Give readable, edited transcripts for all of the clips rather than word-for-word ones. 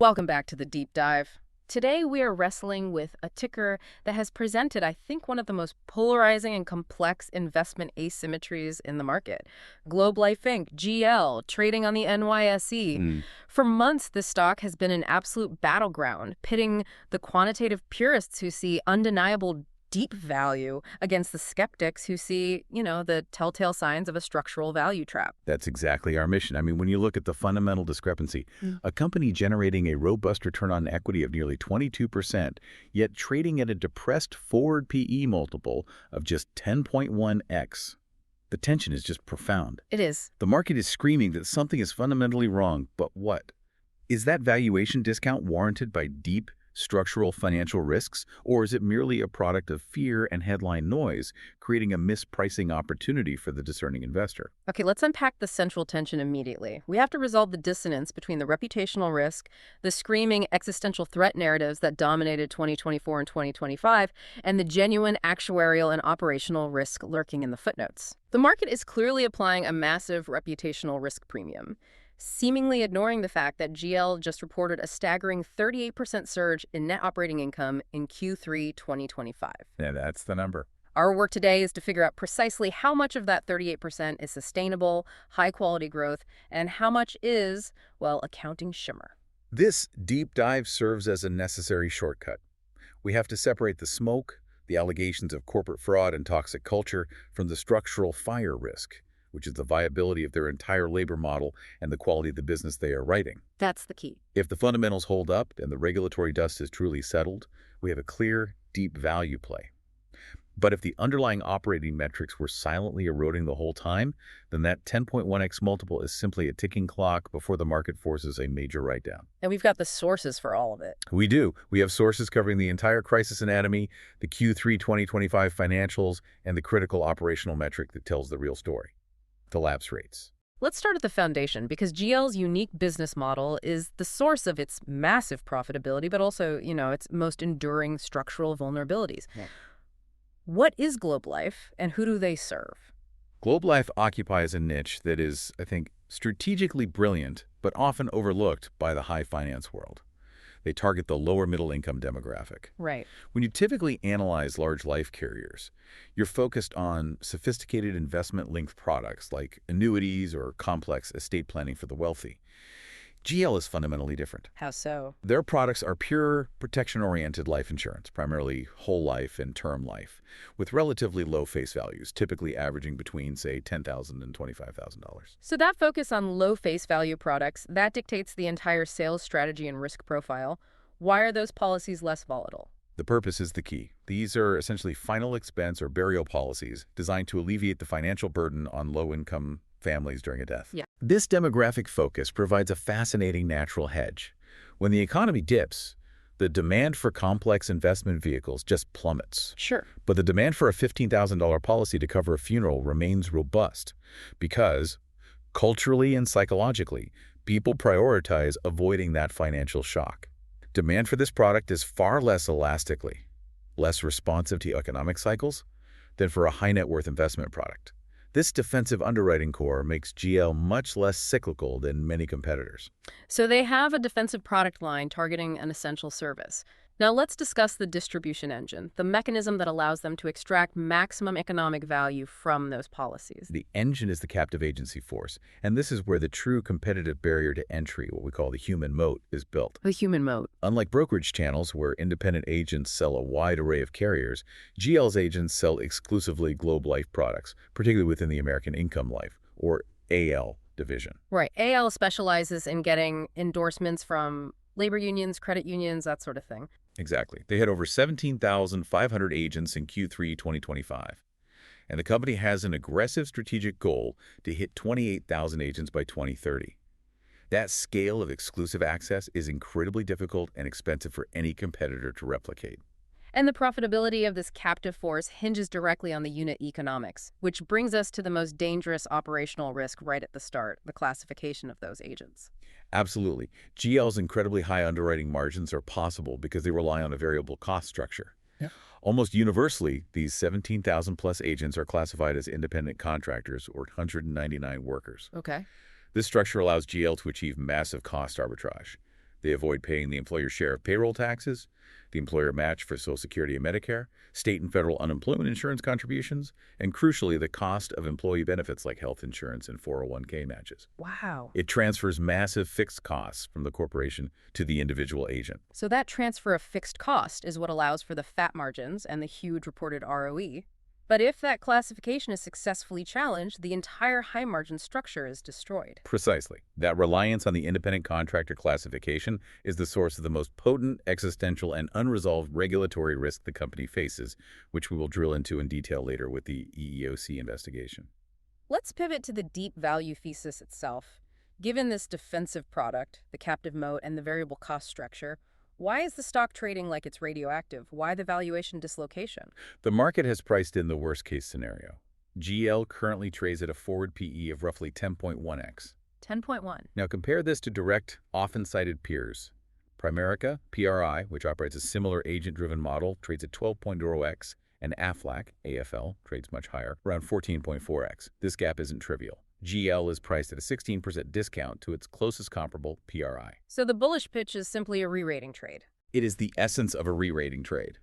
Welcome back to the deep dive. Today we are wrestling with a ticker that has presented, I think, one of the most polarizing and complex investment asymmetries in the market. Globe Life Inc., GL, trading on the NYSE. Mm. For months, this stock has been an absolute battleground, pitting the quantitative purists who see undeniable deep value against the skeptics who see, the telltale signs of a structural value trap. That's exactly our mission. I mean, when you look at the fundamental discrepancy, Mm. a company generating a robust return on equity of nearly 22%, yet trading at a depressed forward PE multiple of just 10.1x. The tension is just profound. It is. The market is screaming that something is fundamentally wrong, but what? Is that valuation discount warranted by deep structural financial risks, or is it merely a product of fear and headline noise, creating a mispricing opportunity for the discerning investor? Okay, let's unpack the central tension immediately. We have to resolve the dissonance between the reputational risk, the screaming existential threat narratives that dominated 2024 and 2025, and the genuine actuarial and operational risk lurking in the footnotes. The market is clearly applying a massive reputational risk premium, seemingly ignoring the fact that GL just reported a staggering 38% surge in net operating income in Q3 2025. Yeah, that's the number. Our work today is to figure out precisely how much of that 38% is sustainable, high-quality growth, and how much is, well, accounting shimmer. This deep dive serves as a necessary shortcut. We have to separate the smoke, the allegations of corporate fraud and toxic culture, from the structural fire risk, which is the viability of their entire labor model and the quality of the business they are writing. That's the key. If the fundamentals hold up and the regulatory dust is truly settled, we have a clear, deep value play. But if the underlying operating metrics were silently eroding the whole time, then that 10.1x multiple is simply a ticking clock before the market forces a major write-down. And we've got the sources for all of it. We do. We have sources covering the entire crisis anatomy, the Q3 2025 financials, and the critical operational metric that tells the real story: the lapse rates. Let's start at the foundation, because GL's unique business model is the source of its massive profitability, but also, its most enduring structural vulnerabilities. Yeah. What is Globe Life, and who do they serve? Globe Life occupies a niche that is, I think, strategically brilliant, but often overlooked by the high finance world. They target the lower middle-income demographic. Right. When you typically analyze large life carriers, you're focused on sophisticated investment-linked products like annuities or complex estate planning for the wealthy. GL is fundamentally different. How so? Their products are pure protection-oriented life insurance, primarily whole life and term life, with relatively low face values, typically averaging between, say, $10,000 and $25,000. So that focus on low face value products, that dictates the entire sales strategy and risk profile. Why are those policies less volatile? The purpose is the key. These are essentially final expense or burial policies designed to alleviate the financial burden on low-income families during a death. Yeah. This demographic focus provides a fascinating natural hedge. When the economy dips, the demand for complex investment vehicles just plummets. Sure. But the demand for a $15,000 policy to cover a funeral remains robust because, culturally and psychologically, people prioritize avoiding that financial shock. Demand for this product is far less elastically, less responsive to economic cycles, than for a high-net-worth investment product. This defensive underwriting core makes GL much less cyclical than many competitors. So they have a defensive product line targeting an essential service. Now let's discuss the distribution engine, the mechanism that allows them to extract maximum economic value from those policies. The engine is the captive agency force, and this is where the true competitive barrier to entry, what we call the human moat, is built. The human moat. Unlike brokerage channels where independent agents sell a wide array of carriers, GL's agents sell exclusively Globe Life products, particularly within the American Income Life, or AL, division. Right. AL specializes in getting endorsements from labor unions, credit unions, that sort of thing. Exactly. They had over 17,500 agents in Q3 2025. And the company has an aggressive strategic goal to hit 28,000 agents by 2030. That scale of exclusive access is incredibly difficult and expensive for any competitor to replicate. And the profitability of this captive force hinges directly on the unit economics, which brings us to the most dangerous operational risk right at the start, the classification of those agents. Absolutely. GL's incredibly high underwriting margins are possible because they rely on a variable cost structure. Yeah. Almost universally, these 17,000 plus agents are classified as independent contractors or 199 workers. Okay. This structure allows GL to achieve massive cost arbitrage. They avoid paying the employer's share of payroll taxes, the employer match for Social Security and Medicare, state and federal unemployment insurance contributions, and crucially, the cost of employee benefits like health insurance and 401k matches. Wow. It transfers massive fixed costs from the corporation to the individual agent. So that transfer of fixed cost is what allows for the fat margins and the huge reported ROE. But if that classification is successfully challenged, the entire high-margin structure is destroyed. Precisely. That reliance on the independent contractor classification is the source of the most potent, existential, and unresolved regulatory risk the company faces, which we will drill into in detail later with the EEOC investigation. Let's pivot to the deep value thesis itself. Given this defensive product, the captive moat, and the variable cost structure, why is the stock trading like it's radioactive? Why the valuation dislocation? The market has priced in the worst-case scenario. GL currently trades at a forward PE of roughly 10.1x. 10.1. Now compare this to direct, often cited peers. Primerica, PRI, which operates a similar agent-driven model, trades at 12.0x, and Aflac, AFL, trades much higher, around 14.4x. This gap isn't trivial. GL is priced at a 16% discount to its closest comparable, PRI. So the bullish pitch is simply a re-rating trade. It is the essence of a re-rating trade.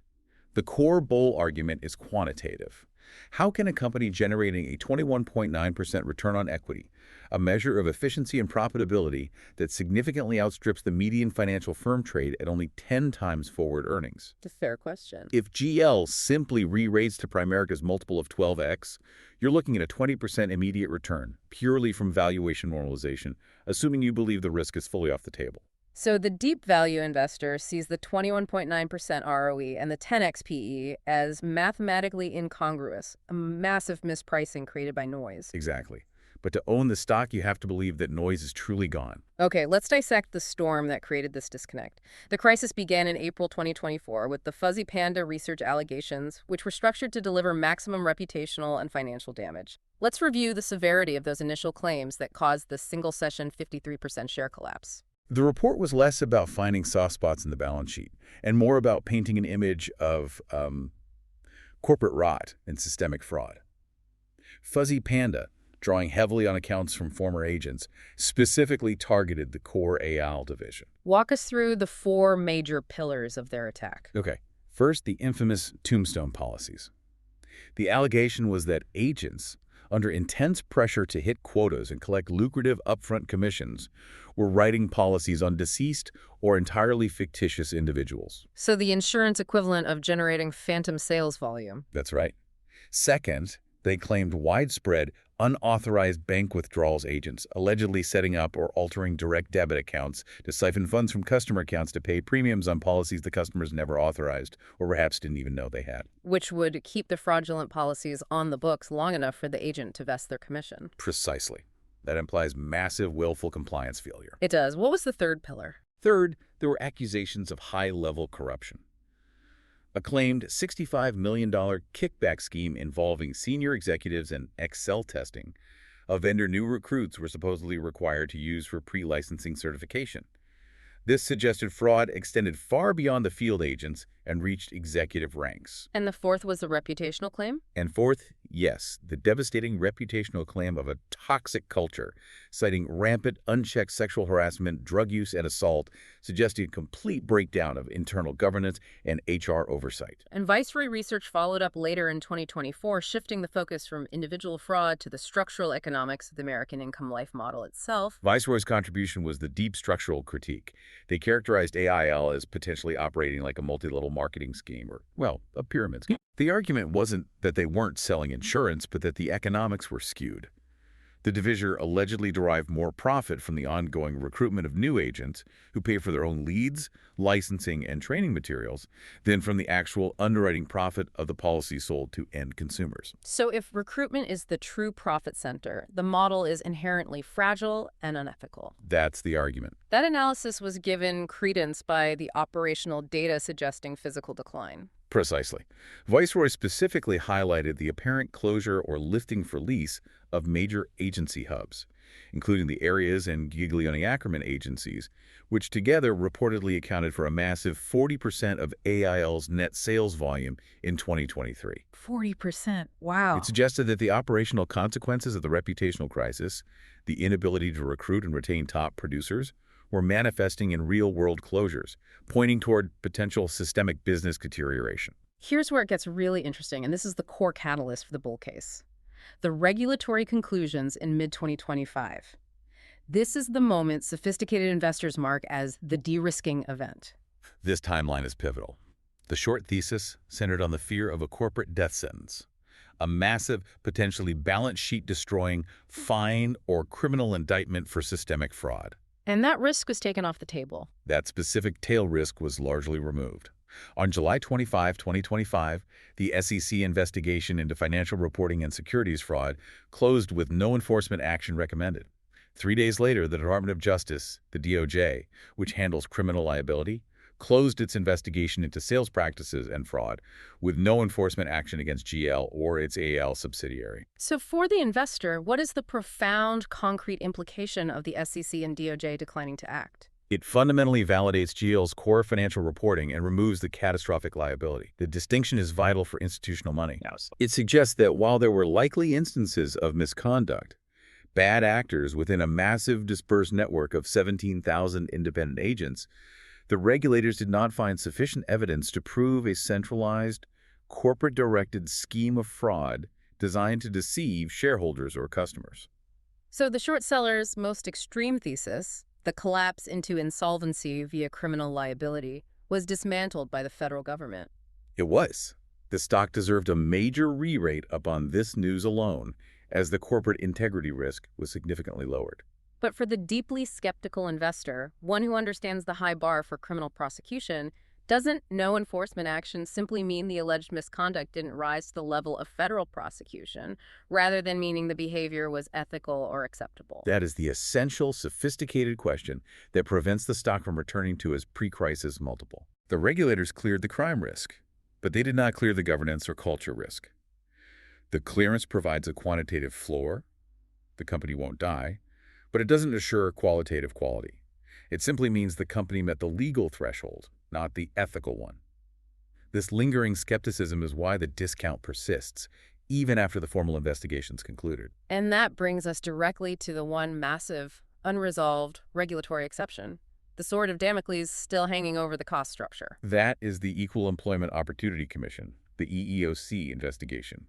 The core bull argument is quantitative. How can a company generating a 21.9% return on equity, a measure of efficiency and profitability that significantly outstrips the median financial firm trade at only 10 times forward earnings? It's a fair question. If GL simply re-rates to Primerica's multiple of 12x, you're looking at a 20% immediate return, purely from valuation normalization, assuming you believe the risk is fully off the table. So the deep value investor sees the 21.9% ROE and the 10x PE as mathematically incongruous, a massive mispricing created by noise. Exactly. But to own the stock, you have to believe that noise is truly gone. Okay, let's dissect the storm that created this disconnect. The crisis began in April 2024 with the Fuzzy Panda research allegations, which were structured to deliver maximum reputational and financial damage. Let's review the severity of those initial claims that caused the single-session 53% share collapse. The report was less about finding soft spots in the balance sheet and more about painting an image of corporate rot and systemic fraud. Fuzzy Panda, drawing heavily on accounts from former agents, specifically targeted the core AL division. Walk us through the four major pillars of their attack. Okay, first, the infamous tombstone policies. The allegation was that agents, under intense pressure to hit quotas and collect lucrative upfront commissions, were writing policies on deceased or entirely fictitious individuals. So the insurance equivalent of generating phantom sales volume. That's right. Second, they claimed widespread, unauthorized bank withdrawals agents, allegedly setting up or altering direct debit accounts to siphon funds from customer accounts to pay premiums on policies the customers never authorized or perhaps didn't even know they had. Which would keep the fraudulent policies on the books long enough for the agent to vest their commission. Precisely. That implies massive willful compliance failure. It does. What was the third pillar? Third, there were accusations of high-level corruption. A claimed $65 million kickback scheme involving senior executives and Excel testing, a vendor new recruits were supposedly required to use for pre-licensing certification. This suggested fraud extended far beyond the field agents and reached executive ranks. And the fourth was a reputational claim? And fourth, yes, the devastating reputational claim of a toxic culture, citing rampant, unchecked sexual harassment, drug use, and assault, suggesting a complete breakdown of internal governance and HR oversight. And Viceroy Research followed up later in 2024, shifting the focus from individual fraud to the structural economics of the American income life model itself. Viceroy's contribution was the deep structural critique. They characterized AIL as potentially operating like a multi-level marketing scheme or, well, a pyramid scheme. The argument wasn't that they weren't selling insurance, but that the economics were skewed. The divisor allegedly derived more profit from the ongoing recruitment of new agents who pay for their own leads, licensing, and training materials than from the actual underwriting profit of the policies sold to end consumers. So if recruitment is the true profit center, the model is inherently fragile and unethical. That's the argument. That analysis was given credence by the operational data suggesting physical decline. Precisely. Viceroy specifically highlighted the apparent closure or lifting for lease of major agency hubs, including the Arias and Giglioni-Ackerman agencies, which together reportedly accounted for a massive 40% of AIL's net sales volume in 2023. 40%. Wow. It suggested that the operational consequences of the reputational crisis, the inability to recruit and retain top producers, were manifesting in real-world closures, pointing toward potential systemic business deterioration. Here's where it gets really interesting, and this is the core catalyst for the bull case. The regulatory conclusions in mid-2025. This is the moment sophisticated investors mark as the de-risking event. This timeline is pivotal. The short thesis centered on the fear of a corporate death sentence, a massive, potentially balance sheet destroying fine or criminal indictment for systemic fraud. And that risk was taken off the table. That specific tail risk was largely removed. On July 25, 2025, the SEC investigation into financial reporting and securities fraud closed with no enforcement action recommended. 3 days later, the Department of Justice, the DOJ, which handles criminal liability, closed its investigation into sales practices and fraud with no enforcement action against GL or its AL subsidiary. So for the investor, what is the profound, concrete implication of the SEC and DOJ declining to act? It fundamentally validates GL's core financial reporting and removes the catastrophic liability. The distinction is vital for institutional money. It suggests that while there were likely instances of misconduct, bad actors within a massive dispersed network of 17,000 independent agents, the regulators did not find sufficient evidence to prove a centralized, corporate-directed scheme of fraud designed to deceive shareholders or customers. So the short seller's most extreme thesis, the collapse into insolvency via criminal liability, was dismantled by the federal government. It was. The stock deserved a major re-rate upon this news alone, as the corporate integrity risk was significantly lowered. But for the deeply skeptical investor, one who understands the high bar for criminal prosecution, doesn't no enforcement action simply mean the alleged misconduct didn't rise to the level of federal prosecution, rather than meaning the behavior was ethical or acceptable? That is the essential, sophisticated question that prevents the stock from returning to its pre-crisis multiple. The regulators cleared the crime risk, but they did not clear the governance or culture risk. The clearance provides a quantitative floor. The company won't die, but it doesn't assure qualitative quality. It simply means the company met the legal threshold, not the ethical one. This lingering skepticism is why the discount persists, even after the formal investigations concluded. And that brings us directly to the one massive, unresolved regulatory exception, the sword of Damocles still hanging over the cost structure. That is the Equal Employment Opportunity Commission, the EEOC investigation.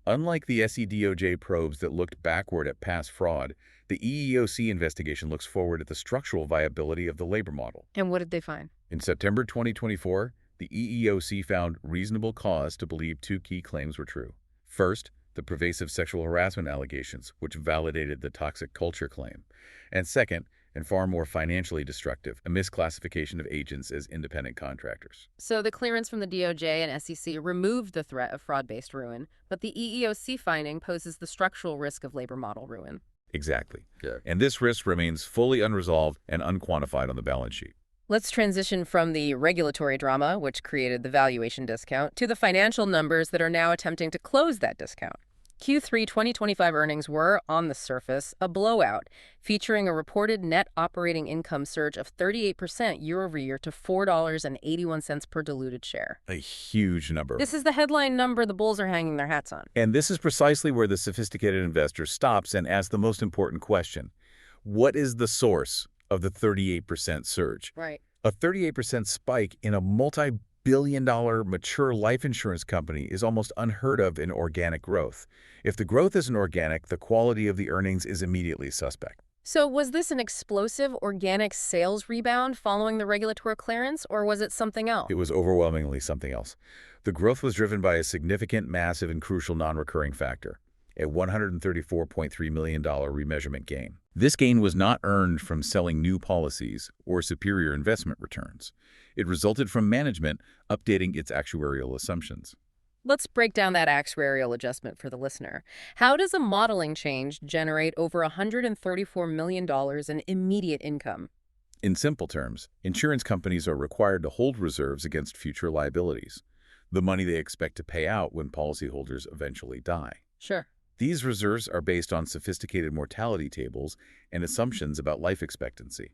Unlike the SEDOJ probes that looked backward at past fraud, the EEOC investigation looks forward at the structural viability of the labor model. And what did they find? In September 2024, the EEOC found reasonable cause to believe two key claims were true. First, the pervasive sexual harassment allegations, which validated the toxic culture claim. And second, and far more financially destructive, a misclassification of agents as independent contractors. So the clearance from the DOJ and SEC removed the threat of fraud-based ruin, but the EEOC finding poses the structural risk of labor model ruin. Exactly. And this risk remains fully unresolved and unquantified on the balance sheet. Let's transition from the regulatory drama, which created the valuation discount, to the financial numbers that are now attempting to close that discount. Q3 2025 earnings were, on the surface, a blowout, featuring a reported net operating income surge of 38% year-over-year to $4.81 per diluted share. A huge number. This is the headline number the bulls are hanging their hats on. And this is precisely where the sophisticated investor stops and asks the most important question. What is the source of the 38% surge? Right. A 38% spike in a multi-billion-dollar mature life insurance company is almost unheard of in organic growth. If the growth isn't organic, the quality of the earnings is immediately suspect. So was this an explosive organic sales rebound following the regulatory clearance, or was it something else? It was overwhelmingly something else. The growth was driven by a significant, massive, and crucial non-recurring factor, a $134.3 million remeasurement gain. This gain was not earned from selling new policies or superior investment returns. It resulted from management updating its actuarial assumptions. Let's break down that actuarial adjustment for the listener. How does a modeling change generate over $134 million in immediate income? In simple terms, insurance companies are required to hold reserves against future liabilities, the money they expect to pay out when policyholders eventually die. Sure. These reserves are based on sophisticated mortality tables and assumptions about life expectancy.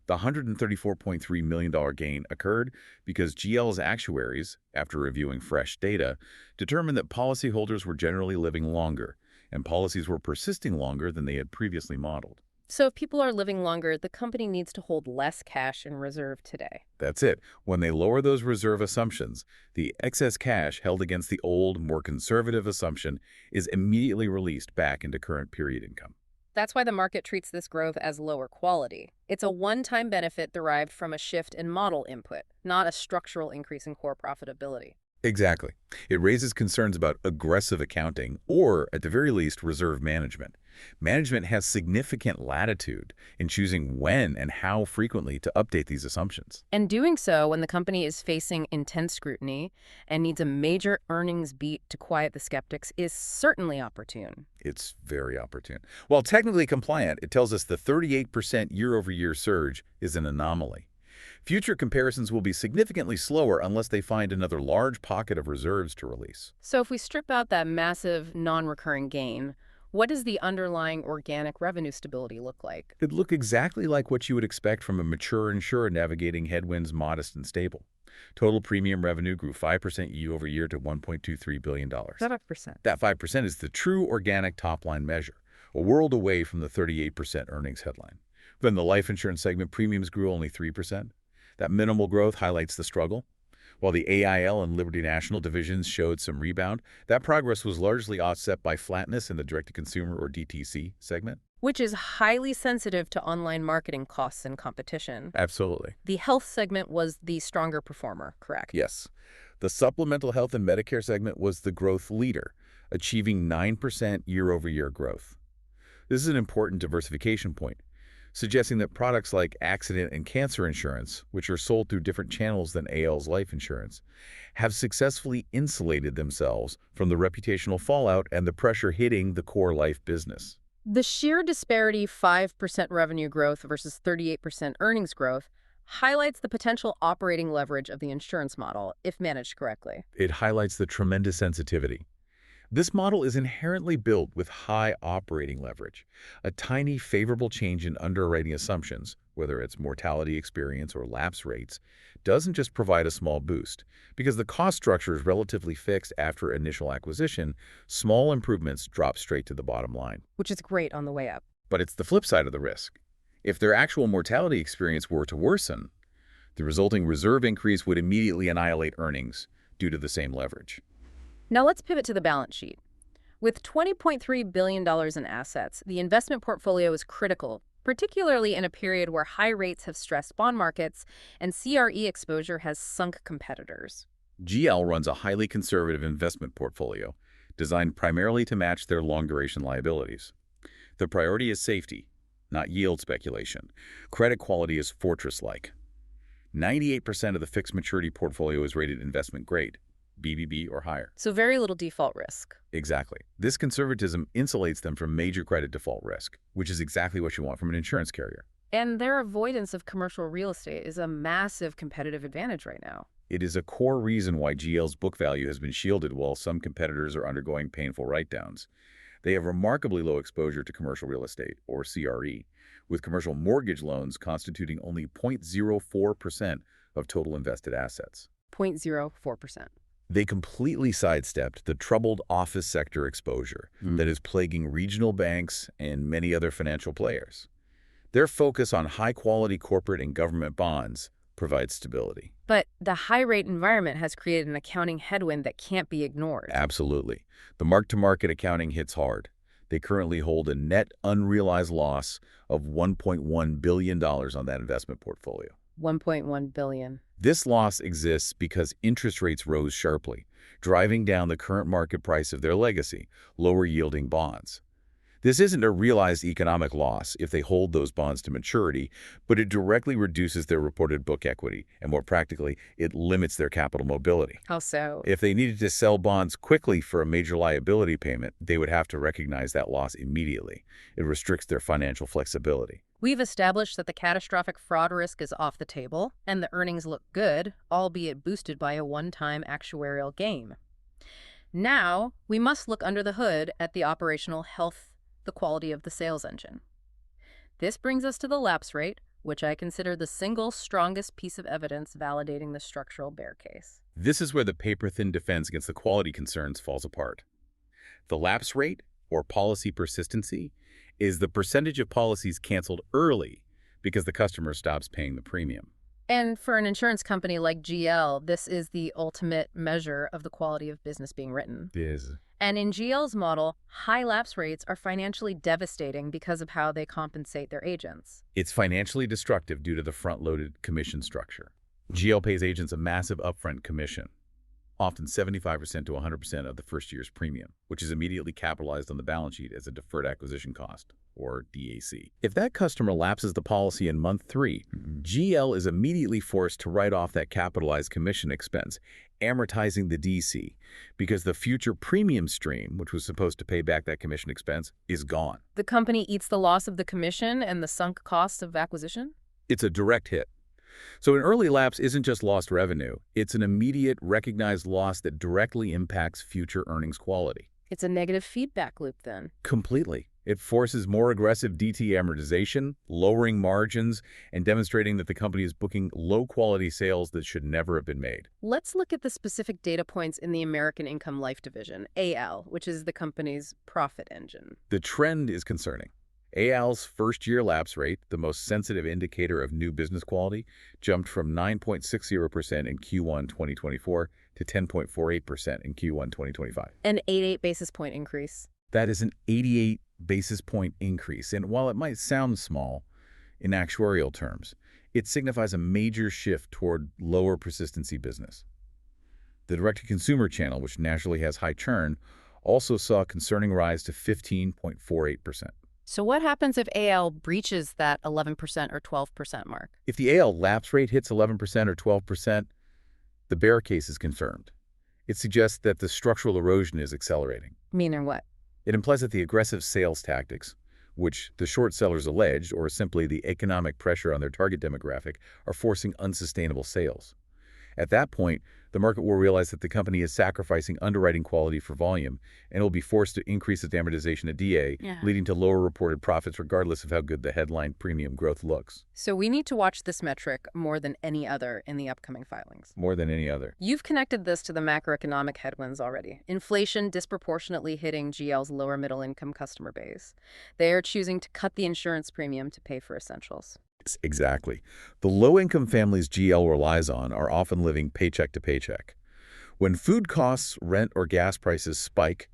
The $134.3 million gain occurred because GL's actuaries, after reviewing fresh data, determined that policyholders were generally living longer, and policies were persisting longer than they had previously modeled. So if people are living longer, the company needs to hold less cash in reserve today. That's it. When they lower those reserve assumptions, the excess cash held against the old, more conservative assumption is immediately released back into current period income. That's why the market treats this growth as lower quality. It's a one-time benefit derived from a shift in model input, not a structural increase in core profitability. Exactly. It raises concerns about aggressive accounting or, at the very least, reserve management. Management has significant latitude in choosing when and how frequently to update these assumptions. And doing so when the company is facing intense scrutiny and needs a major earnings beat to quiet the skeptics is certainly opportune. It's very opportune. While technically compliant, it tells us the 38% year-over-year surge is an anomaly. Future comparisons will be significantly slower unless they find another large pocket of reserves to release. So if we strip out that massive non-recurring gain, what does the underlying organic revenue stability look like? It'd look exactly like what you would expect from a mature insurer navigating headwinds modest and stable. Total premium revenue grew 5% year-over-year to $1.23 billion. 5%. That 5% is the true organic top-line measure, a world away from the 38% earnings headline. Then the life insurance segment premiums grew only 3%. That minimal growth highlights the struggle. While the AIL and Liberty National divisions showed some rebound, that progress was largely offset by flatness in the direct-to-consumer or DTC segment. Which is highly sensitive to online marketing costs and competition. Absolutely. The health segment was the stronger performer, correct? Yes. The supplemental health and Medicare segment was the growth leader, achieving 9% year-over-year growth. This is an important diversification point, suggesting that products like accident and cancer insurance, which are sold through different channels than AL's life insurance, have successfully insulated themselves from the reputational fallout and the pressure hitting the core life business. The sheer disparity, 5% revenue growth versus 38% earnings growth, highlights the potential operating leverage of the insurance model if managed correctly. It highlights the tremendous sensitivity. This model is inherently built with high operating leverage. A tiny favorable change in underwriting assumptions, whether it's mortality experience or lapse rates, doesn't just provide a small boost. Because the cost structure is relatively fixed after initial acquisition, small improvements drop straight to the bottom line. Which is great on the way up. But it's the flip side of the risk. If their actual mortality experience were to worsen, the resulting reserve increase would immediately annihilate earnings due to the same leverage. Now let's pivot to the balance sheet. With $20.3 billion in assets, the investment portfolio is critical, particularly in a period where high rates have stressed bond markets and CRE exposure has sunk competitors. GL runs a highly conservative investment portfolio designed primarily to match their long-duration liabilities. The priority is safety, not yield speculation. Credit quality is fortress-like. 98% of the fixed maturity portfolio is rated investment grade, BBB or higher. So very little default risk. Exactly. This conservatism insulates them from major credit default risk, which is exactly what you want from an insurance carrier. And their avoidance of commercial real estate is a massive competitive advantage right now. It is a core reason why GL's book value has been shielded while some competitors are undergoing painful write-downs. They have remarkably low exposure to commercial real estate, or CRE, with commercial mortgage loans constituting only 0.04% of total invested assets. 0.04%. They completely sidestepped the troubled office sector exposure that is plaguing regional banks and many other financial players. Their focus on high-quality corporate and government bonds provides stability. But the high-rate environment has created an accounting headwind that can't be ignored. Absolutely. The mark-to-market accounting hits hard. They currently hold a net unrealized loss of $1.1 billion on that investment portfolio. 1.1 billion. This loss exists because interest rates rose sharply, driving down the current market price of their legacy, lower-yielding bonds. This isn't a realized economic loss if they hold those bonds to maturity, but it directly reduces their reported book equity, and more practically, it limits their capital mobility. How so? If they needed to sell bonds quickly for a major liability payment, they would have to recognize that loss immediately. It restricts their financial flexibility. We've established that the catastrophic fraud risk is off the table, and the earnings look good, albeit boosted by a one-time actuarial gain. Now, we must look under the hood at the operational health, the quality of the sales engine. This brings us to the lapse rate, which I consider the single strongest piece of evidence validating the structural bear case. This is where the paper-thin defense against the quality concerns falls apart. The lapse rate, or policy persistency, is the percentage of policies canceled early because the customer stops paying the premium. And for an insurance company like GL, this is the ultimate measure of the quality of business being written. It is. And in GL's model, high lapse rates are financially devastating because of how they compensate their agents. It's financially destructive due to the front-loaded commission structure. GL pays agents a massive upfront commission, often 75% to 100% of the first year's premium, which is immediately capitalized on the balance sheet as a deferred acquisition cost, or DAC. If that customer lapses the policy in month 3, GL is immediately forced to write off that capitalized commission expense, amortizing the DC, because the future premium stream, which was supposed to pay back that commission expense, is gone. The company eats the loss of the commission and the sunk cost of acquisition? It's a direct hit. So an early lapse isn't just lost revenue, it's an immediate, recognized loss that directly impacts future earnings quality. It's a negative feedback loop then. Completely. It forces more aggressive DT amortization, lowering margins, and demonstrating that the company is booking low-quality sales that should never have been made. Let's look at the specific data points in the American Income Life Division, AL, which is the company's profit engine. The trend is concerning. AL's first-year lapse rate, the most sensitive indicator of new business quality, jumped from 9.60% in Q1 2024 to 10.48% in Q1 2025. An 88 basis point increase. That is an 88 basis point increase, and while it might sound small in actuarial terms, it signifies a major shift toward lower persistency business. The direct-to-consumer channel, which naturally has high churn, also saw a concerning rise to 15.48%. So what happens if AL breaches that 11% or 12% mark? If the AL lapse rate hits 11% or 12%, the bear case is confirmed. It suggests that the structural erosion is accelerating. Meaning what? It implies that the aggressive sales tactics, which the short sellers alleged, or simply the economic pressure on their target demographic, are forcing unsustainable sales. At that point, the market will realize that the company is sacrificing underwriting quality for volume, and will be forced to increase its amortization of DA, leading to lower reported profits regardless of how good the headline premium growth looks. So we need to watch this metric more than any other in the upcoming filings. More than any other. You've connected this to the macroeconomic headwinds already. Inflation disproportionately hitting GL's lower middle income customer base. They are choosing to cut the insurance premium to pay for essentials. Exactly. The low-income families GL relies on are often living paycheck to paycheck. When food costs, rent, or gas prices spike,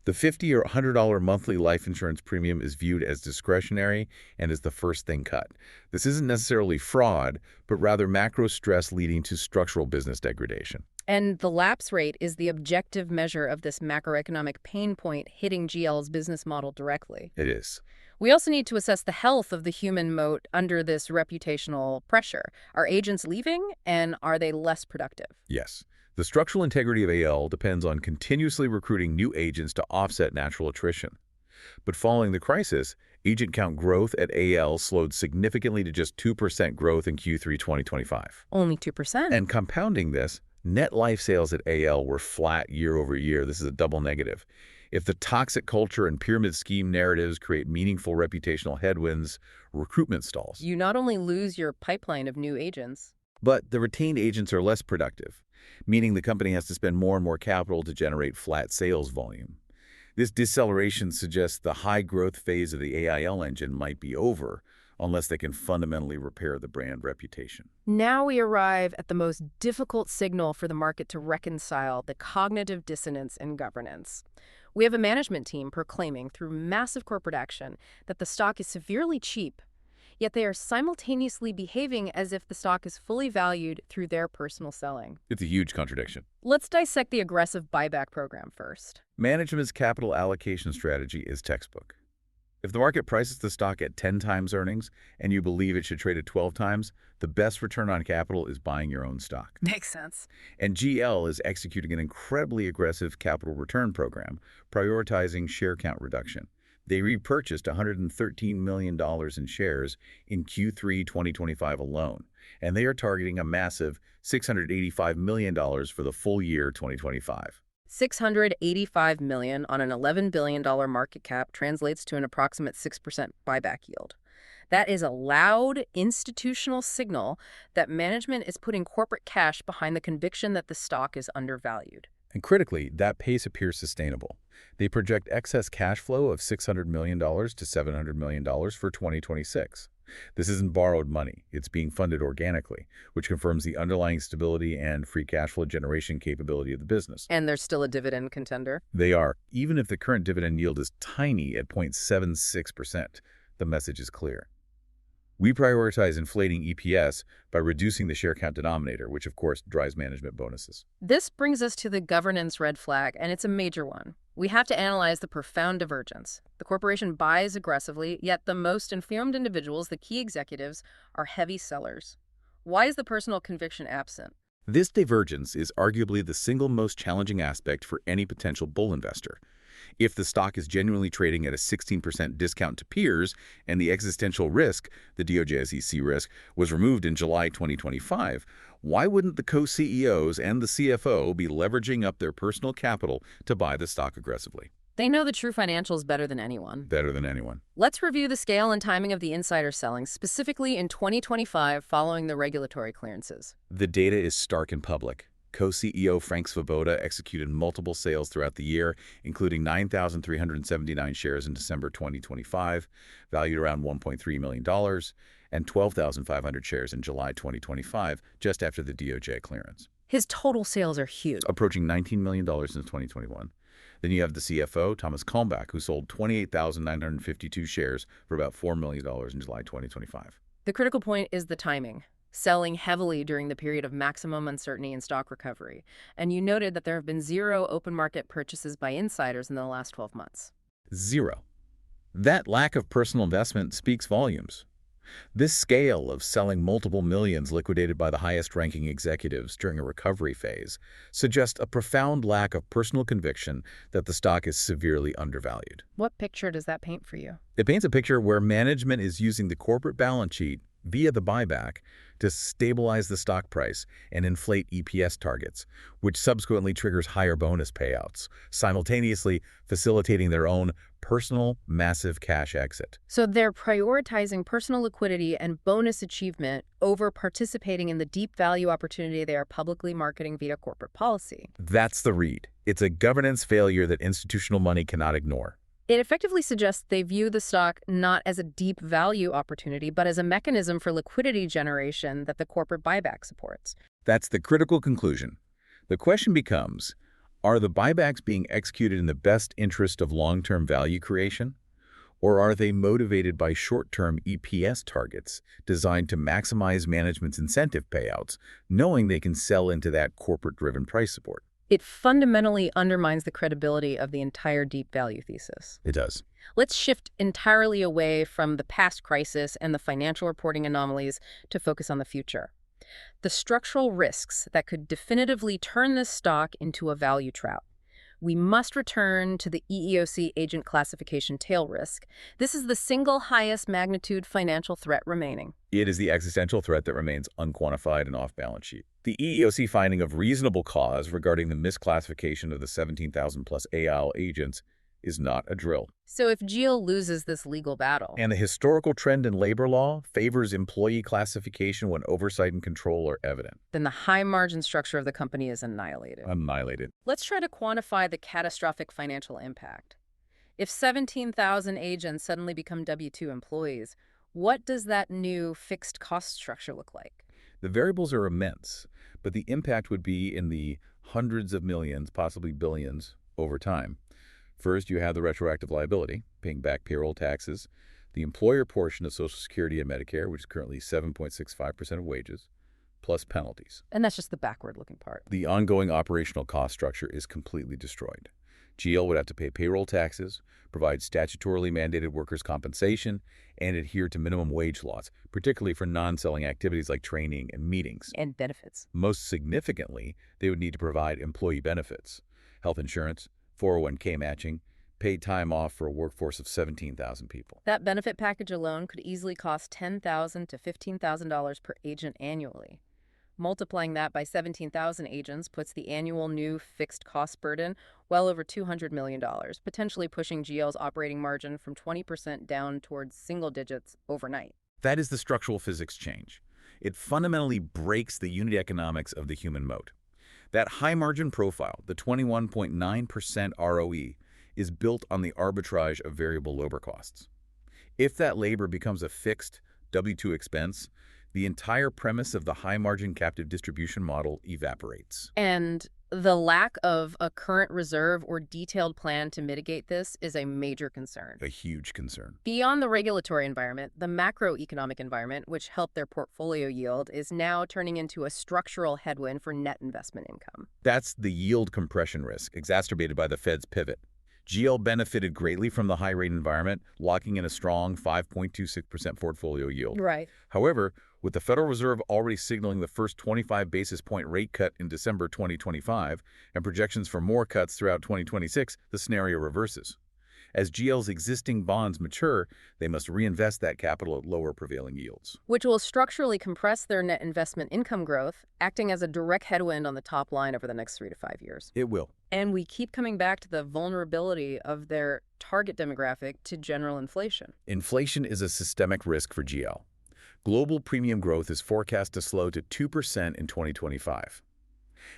the $50 or $100 monthly life insurance premium is viewed as discretionary and is the first thing cut. This isn't necessarily fraud, but rather macro stress leading to structural business degradation. And the lapse rate is the objective measure of this macroeconomic pain point hitting GL's business model directly. It is. We also need to assess the health of the human moat under this reputational pressure. Are agents leaving, and are they less productive? Yes. The structural integrity of AL depends on continuously recruiting new agents to offset natural attrition. But following the crisis, agent count growth at AL slowed significantly to just 2% growth in Q3 2025. Only 2%? And compounding this, net life sales at AL were flat year over year. This is a double negative. If the toxic culture and pyramid scheme narratives create meaningful reputational headwinds, recruitment stalls. You not only lose your pipeline of new agents, but the retained agents are less productive, meaning the company has to spend more and more capital to generate flat sales volume. This deceleration suggests the high growth phase of the AIL engine might be over, unless they can fundamentally repair the brand reputation. Now we arrive at the most difficult signal for the market to reconcile the cognitive dissonance in governance. We have a management team proclaiming through massive corporate action that the stock is severely cheap, yet they are simultaneously behaving as if the stock is fully valued through their personal selling. It's a huge contradiction. Let's dissect the aggressive buyback program first. Management's capital allocation strategy is textbook. If the market prices the stock at 10 times earnings and you believe it should trade at 12 times, the best return on capital is buying your own stock. Makes sense. And GL is executing an incredibly aggressive capital return program, prioritizing share count reduction. They repurchased $113 million in shares in Q3 2025 alone, and they are targeting a massive $685 million for the full year 2025. $685 million on an $11 billion market cap translates to an approximate 6% buyback yield. That is a loud institutional signal that management is putting corporate cash behind the conviction that the stock is undervalued. And critically, that pace appears sustainable. They project excess cash flow of $600 million to $700 million for 2026. This isn't borrowed money. It's being funded organically, which confirms the underlying stability and free cash flow generation capability of the business. And there's still a dividend contender. They are. Even if the current dividend yield is tiny at 0.76%, the message is clear. We prioritize inflating EPS by reducing the share count denominator, which of course drives management bonuses. This brings us to the governance red flag, and it's a major one. We have to analyze the profound divergence. The corporation buys aggressively, yet the most informed individuals, the key executives, are heavy sellers. Why is the personal conviction absent? This divergence is arguably the single most challenging aspect for any potential bull investor. If the stock is genuinely trading at a 16% discount to peers and the existential risk, the DOJ SEC risk, was removed in July 2025, why wouldn't the co-CEOs and the CFO be leveraging up their personal capital to buy the stock aggressively? They know the true financials better than anyone. Better than anyone. Let's review the scale and timing of the insider selling, specifically in 2025 following the regulatory clearances. The data is stark and public. Co-CEO Frank Svoboda executed multiple sales throughout the year, including 9,379 shares in December 2025, valued around $1.3 million, and 12,500 shares in July 2025, just after the DOJ clearance. His total sales are huge. Approaching $19 million since 2021. Then you have the CFO, Thomas Kalmbach, who sold 28,952 shares for about $4 million in July 2025. The critical point is the timing. Selling heavily during the period of maximum uncertainty in stock recovery. And you noted that there have been 0 open market purchases by insiders in the last 12 months. 0. That lack of personal investment speaks volumes. This scale of selling multiple millions liquidated by the highest-ranking executives during a recovery phase suggests a profound lack of personal conviction that the stock is severely undervalued. What picture does that paint for you? It paints a picture where management is using the corporate balance sheet via the buyback to stabilize the stock price and inflate EPS targets, which subsequently triggers higher bonus payouts, simultaneously facilitating their own personal massive cash exit. So they're prioritizing personal liquidity and bonus achievement over participating in the deep value opportunity they are publicly marketing via corporate policy. That's the read. It's a governance failure that institutional money cannot ignore. It effectively suggests they view the stock not as a deep value opportunity, but as a mechanism for liquidity generation that the corporate buyback supports. That's the critical conclusion. The question becomes, are the buybacks being executed in the best interest of long-term value creation? Or are they motivated by short-term EPS targets designed to maximize management's incentive payouts, knowing they can sell into that corporate-driven price support? It fundamentally undermines the credibility of the entire deep value thesis. It does. Let's shift entirely away from the past crisis and the financial reporting anomalies to focus on the future. The structural risks that could definitively turn this stock into a value trap. We must return to the EEOC agent classification tail risk. This is the single highest magnitude financial threat remaining. It is the existential threat that remains unquantified and off-balance sheet. The EEOC finding of reasonable cause regarding the misclassification of the 17,000-plus AL agents is not a drill. So if GL loses this legal battle, And the historical trend in labor law favors employee classification when oversight and control are evident. then the high margin structure of the company is annihilated. Annihilated. Let's try to quantify the catastrophic financial impact. If 17,000 agents suddenly become W-2 employees, what does that new fixed cost structure look like? The variables are immense, but the impact would be in the hundreds of millions, possibly billions, over time. First, you have the retroactive liability, paying back payroll taxes, the employer portion of Social Security and Medicare, which is currently 7.65% of wages, plus penalties. And that's just the backward-looking part. The ongoing operational cost structure is completely destroyed. GL would have to pay payroll taxes, provide statutorily mandated workers' compensation, and adhere to minimum wage laws, particularly for non-selling activities like training and meetings. And benefits. Most significantly, they would need to provide employee benefits, health insurance, 401k matching, paid time off for a workforce of 17,000 people. That benefit package alone could easily cost $10,000 to $15,000 per agent annually. Multiplying that by 17,000 agents puts the annual new fixed cost burden well over $200 million, potentially pushing GL's operating margin from 20% down towards single digits overnight. That is the structural physics change. It fundamentally breaks the unit economics of the human moat. That high margin profile, the 21.9% ROE, is built on the arbitrage of variable labor costs. If that labor becomes a fixed W-2 expense, the entire premise of the high-margin captive distribution model evaporates. And the lack of a current reserve or detailed plan to mitigate this is a major concern. A huge concern. Beyond the regulatory environment, the macroeconomic environment, which helped their portfolio yield, is now turning into a structural headwind for net investment income. That's the yield compression risk, exacerbated by the Fed's pivot. GL benefited greatly from the high-rate environment, locking in a strong 5.26% portfolio yield. Right. However, with the Federal Reserve already signaling the first 25 basis point rate cut in December 2025 and projections for more cuts throughout 2026, the scenario reverses. As GL's existing bonds mature, they must reinvest that capital at lower prevailing yields, Which will structurally compress their net investment income growth, acting as a direct headwind on the top line over the next 3 to 5 years. It will. And we keep coming back to the vulnerability of their target demographic to general inflation. Inflation is a systemic risk for GL. Global premium growth is forecast to slow to 2% in 2025.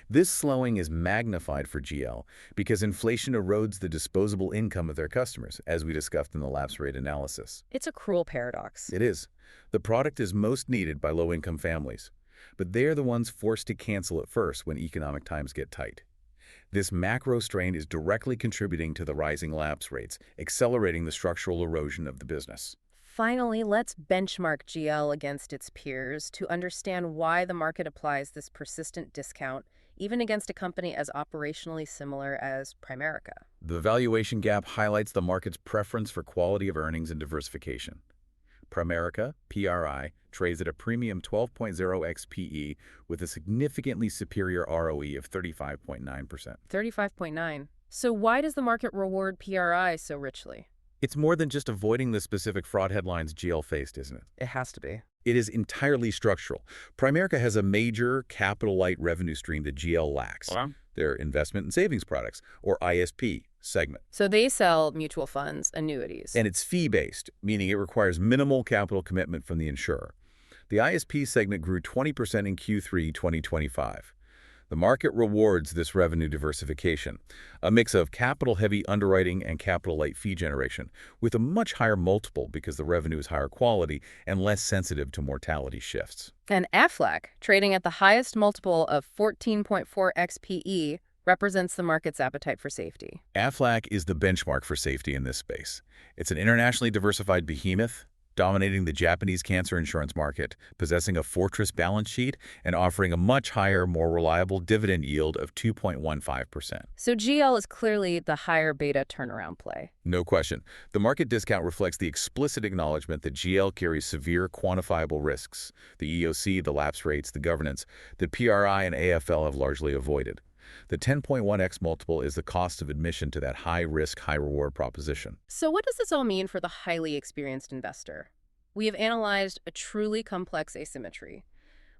This slowing is magnified for GL because inflation erodes the disposable income of their customers, as we discussed in the lapse rate analysis. It's a cruel paradox. It is. The product is most needed by low-income families, but they're the ones forced to cancel it first when economic times get tight. This macro strain is directly contributing to the rising lapse rates, accelerating the structural erosion of the business. Finally, let's benchmark GL against its peers to understand why the market applies this persistent discount, even against a company as operationally similar as Primerica. The valuation gap highlights the market's preference for quality of earnings and diversification. Primerica, PRI, trades at a premium 12.0x PE with a significantly superior ROE of 35.9%. 35.9. So why does the market reward PRI so richly? It's more than just avoiding the specific fraud headlines GL faced, isn't it? It has to be. It is entirely structural. Primerica has a major capital-light revenue stream that GL lacks. Their investment and savings products, or ISP, segment. So they sell mutual funds, annuities. And it's fee-based, meaning it requires minimal capital commitment from the insurer. The ISP segment grew 20% in Q3 2025. The market rewards this revenue diversification, a mix of capital-heavy underwriting and capital-light fee generation, with a much higher multiple because the revenue is higher quality and less sensitive to mortality shifts. And Aflac, trading at the highest multiple of 14.4x PE, represents the market's appetite for safety. Aflac is the benchmark for safety in this space. It's an internationally diversified behemoth, dominating the Japanese cancer insurance market, possessing a fortress balance sheet, and offering a much higher, more reliable dividend yield of 2.15%. So GL is clearly the higher beta turnaround play. No question. The market discount reflects the explicit acknowledgement that GL carries severe quantifiable risks, the EOC, the lapse rates, the governance, that PRI and AFL have largely avoided. The 10.1x multiple is the cost of admission to that high-risk, high-reward proposition. So what does this all mean for the highly experienced investor? We have analyzed a truly complex asymmetry.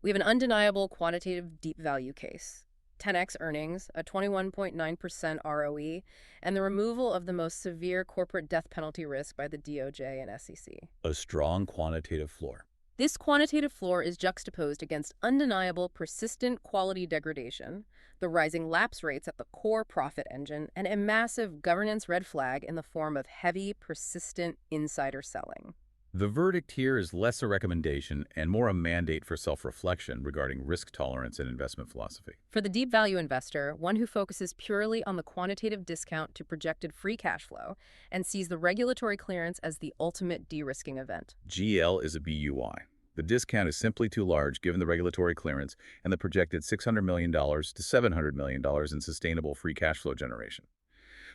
We have an undeniable quantitative deep value case, 10x earnings, a 21.9% ROE, and the removal of the most severe corporate death penalty risk by the DOJ and SEC. A strong quantitative floor. This quantitative floor is juxtaposed against undeniable persistent quality degradation, the rising lapse rates at the core profit engine, and a massive governance red flag in the form of heavy, persistent insider selling. The verdict here is less a recommendation and more a mandate for self-reflection regarding risk tolerance and investment philosophy. For the deep value investor, one who focuses purely on the quantitative discount to projected free cash flow and sees the regulatory clearance as the ultimate de-risking event. GL is a BUY. The discount is simply too large given the regulatory clearance and the projected $600 million to $700 million in sustainable free cash flow generation.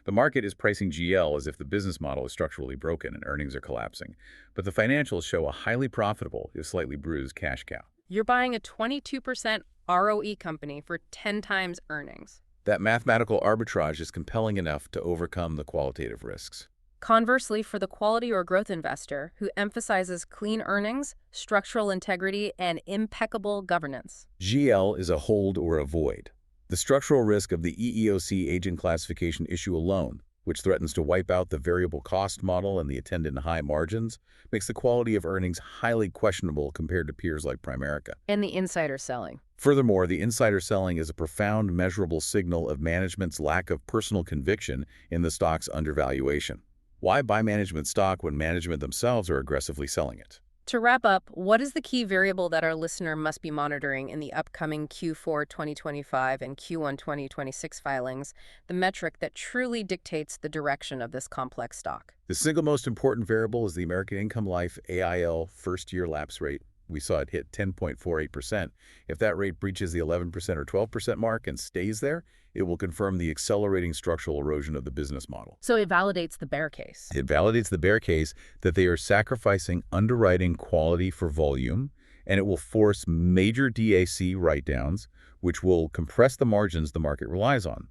The market is pricing GL as if the business model is structurally broken and earnings are collapsing, but the financials show a highly profitable, if slightly bruised, cash cow. You're buying a 22% ROE company for 10 times earnings. That mathematical arbitrage is compelling enough to overcome the qualitative risks. Conversely, for the quality or growth investor who emphasizes clean earnings, structural integrity, and impeccable governance, GL is a hold or avoid. The structural risk of the EEOC agent classification issue alone, which threatens to wipe out the variable cost model and the attendant high margins, makes the quality of earnings highly questionable compared to peers like Primerica. and the insider selling. Furthermore, the insider selling is a profound measurable signal of management's lack of personal conviction in the stock's undervaluation. Why buy management stock when management themselves are aggressively selling it? To wrap up, what is the key variable that our listener must be monitoring in the upcoming Q4 2025 and Q1 2026 filings, the metric that truly dictates the direction of this complex stock? The single most important variable is the American Income Life AIL first-year lapse rate. We saw it hit 10.48%. If that rate breaches the 11% or 12% mark and stays there, it will confirm the accelerating structural erosion of the business model. So it validates the bear case. It validates the bear case that they are sacrificing underwriting quality for volume, and it will force major DAC write-downs, which will compress the margins the market relies on.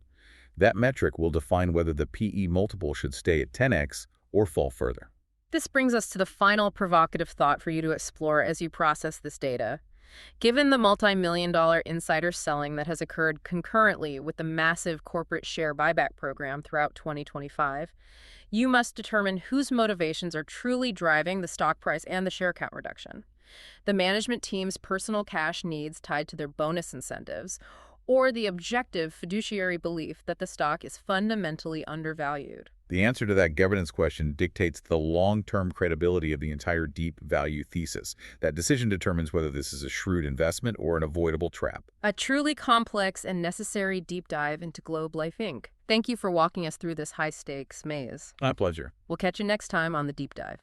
That metric will define whether the PE multiple should stay at 10x or fall further. This brings us to the final provocative thought for you to explore as you process this data. Given the multi-million-dollar insider selling that has occurred concurrently with the massive corporate share buyback program throughout 2025, you must determine whose motivations are truly driving the stock price and the share count reduction. The management team's personal cash needs tied to their bonus incentives, or the objective fiduciary belief that the stock is fundamentally undervalued. The answer to that governance question dictates the long-term credibility of the entire deep value thesis. That decision determines whether this is a shrewd investment or an avoidable trap. A truly complex and necessary deep dive into Globe Life Inc. Thank you for walking us through this high-stakes maze. My pleasure. We'll catch you next time on The Deep Dive.